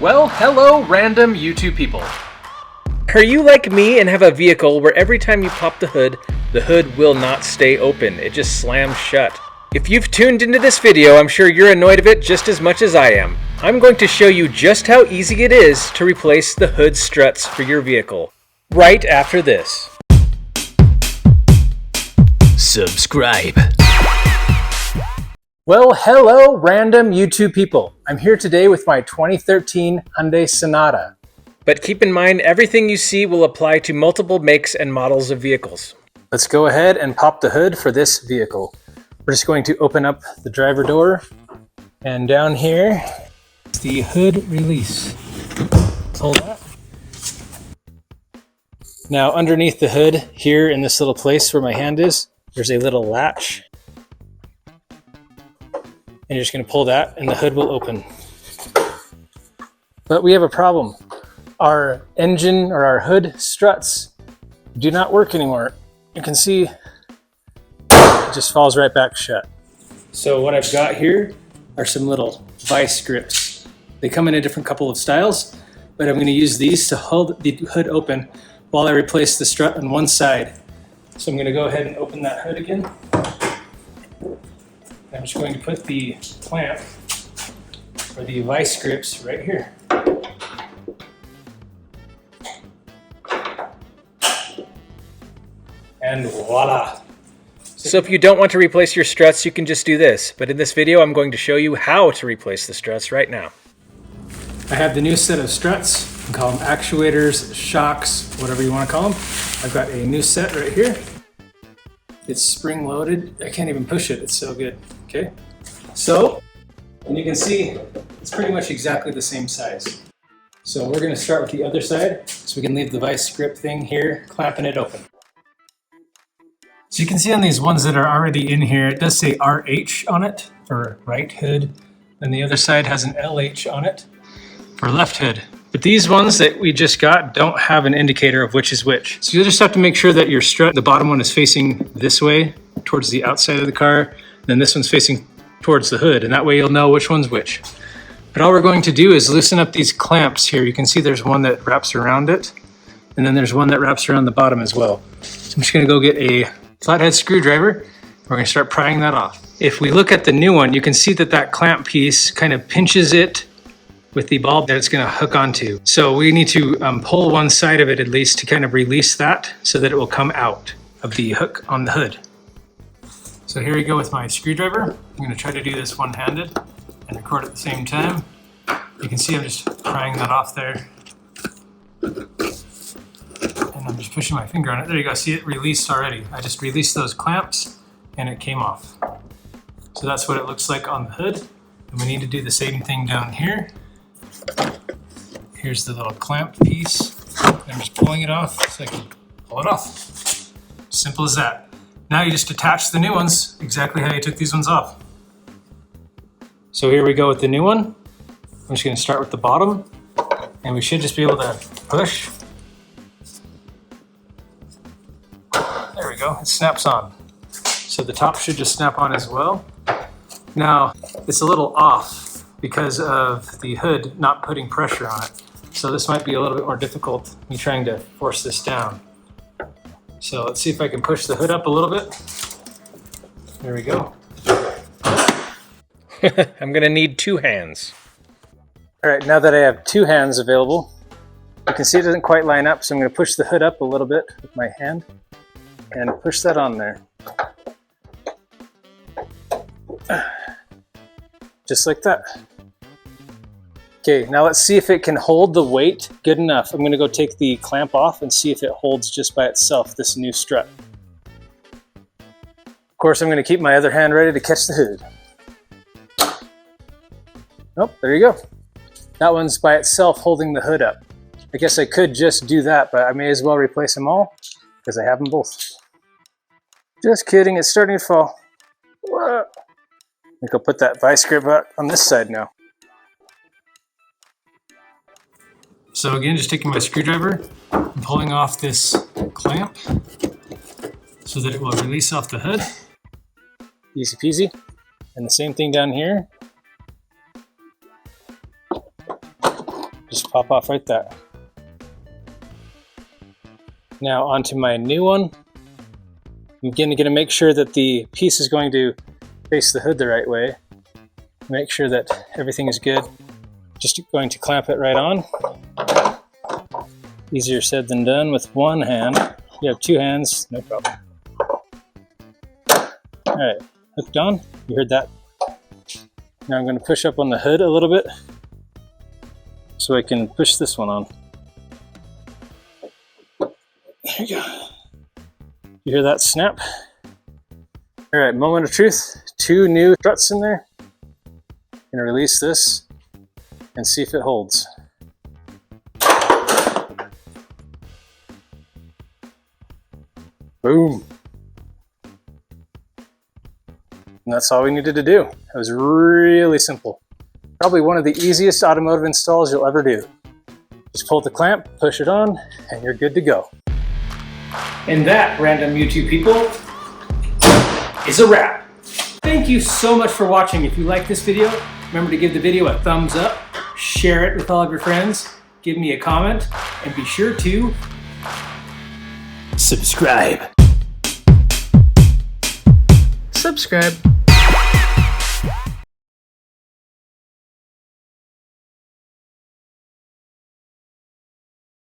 Well, hello random YouTube people. Are you like me and have a vehicle where every time you pop the hood will not stay open, it just slams shut? If you've tuned into this video, I'm sure you're annoyed of it just as much as I am. I'm going to show you just how easy it is to replace the hood struts for your vehicle, right after this. Subscribe. Well, hello random YouTube people. I'm here today with my 2013 Hyundai Sonata. But keep in mind, everything you see will apply to multiple makes and models of vehicles. Let's go ahead and pop the hood for this vehicle. We're just going to open up the driver door, and down here is the hood release. Hold that. Now underneath the hood, here in this little place where my hand is, there's a little latch. And you're just going to pull that and the hood will open. But we have a problem. Our engine or our hood struts do not work anymore. You can see it just falls right back shut. So what I've got here are some little vice grips. They come in a different couple of styles, but I'm going to use these to hold the hood open while I replace the strut on one side. So I'm going to go ahead and open that hood again. I'm just going to put the clamp or the vice grips right here. And voila. So if you don't want to replace your struts, you can just do this. But in this video, I'm going to show you how to replace the struts right now. I have the new set of struts. You can call them actuators, shocks, whatever you want to call them. I've got a new set right here. It's spring loaded. I can't even push it. It's so good. Okay. So, and you can see it's pretty much exactly the same size. So we're going to start with the other side so we can leave the vice grip thing here, clamping it open. So you can see on these ones that are already in here, it does say RH on it for right hood, and the other side has an LH on it for left hood. But these ones that we just got don't have an indicator of which is which. So you'll just have to make sure that your strut, the bottom one is facing this way towards the outside of the car, and then this one's facing towards the hood, and that way you'll know which one's which. But all we're going to do is loosen up these clamps here. You can see there's one that wraps around it, and then there's one that wraps around the bottom as well. So I'm just gonna go get a flathead screwdriver. We're gonna start prying that off. If we look at the new one, you can see that that clamp piece kind of pinches it with the ball that it's gonna hook onto. So we need to pull one side of it at least to kind of release that so that it will come out of the hook on the hood. So here we go with my screwdriver. I'm gonna try to do this one-handed and record at the same time. You can see I'm just prying that off there. And I'm just pushing my finger on it. There you go, see it released already. I just released those clamps and it came off. So that's what it looks like on the hood. And we need to do the same thing down here. Here's the little clamp piece. I'm just pulling it off so I can pull it off. Simple as that. Now you just attach the new ones exactly how you took these ones off. So here we go with the new one. I'm just going to start with the bottom, and we should just be able to push. There we go, it snaps on. So the top should just snap on as well. Now, it's a little off because of the hood not putting pressure on it. So this might be a little bit more difficult, me trying to force this down. So let's see if I can push the hood up a little bit. There we go. I'm gonna need two hands. All right, now that I have two hands available, you can see it doesn't quite line up, so I'm gonna push the hood up a little bit with my hand and push that on there. Just like that. Okay, now let's see if it can hold the weight good enough. I'm going to go take the clamp off and see if it holds just by itself, this new strut. Of course, I'm going to keep my other hand ready to catch the hood. Nope, there you go. That one's by itself holding the hood up. I guess I could just do that, but I may as well replace them all because I have them both. Just kidding, it's starting to fall. Whoa. I think I'll put that vice grip out on this side now. So again, just taking my screwdriver and pulling off this clamp so that it will release off the hood. Easy peasy. And the same thing down here. Just pop off right there. Now onto my new one. I'm again going to make sure that the piece is going to face the hood the right way. Make sure that everything is good. Just going to clamp it right on. Easier said than done with one hand. You have two hands, no problem. All right, hooked on. You heard that. Now I'm going to push up on the hood a little bit so I can push this one on. There you go. You hear that snap? All right, moment of truth. 2 new struts in there. I'm gonna release this and see if it holds. Boom. And that's all we needed to do. It was really simple. Probably one of the easiest automotive installs you'll ever do. Just pull the clamp, push it on, and you're good to go. And that, random YouTube people, is a wrap. Thank you so much for watching. If you like this video, remember to give the video a thumbs up, share it with all of your friends, give me a comment, and be sure to subscribe. Subscribe.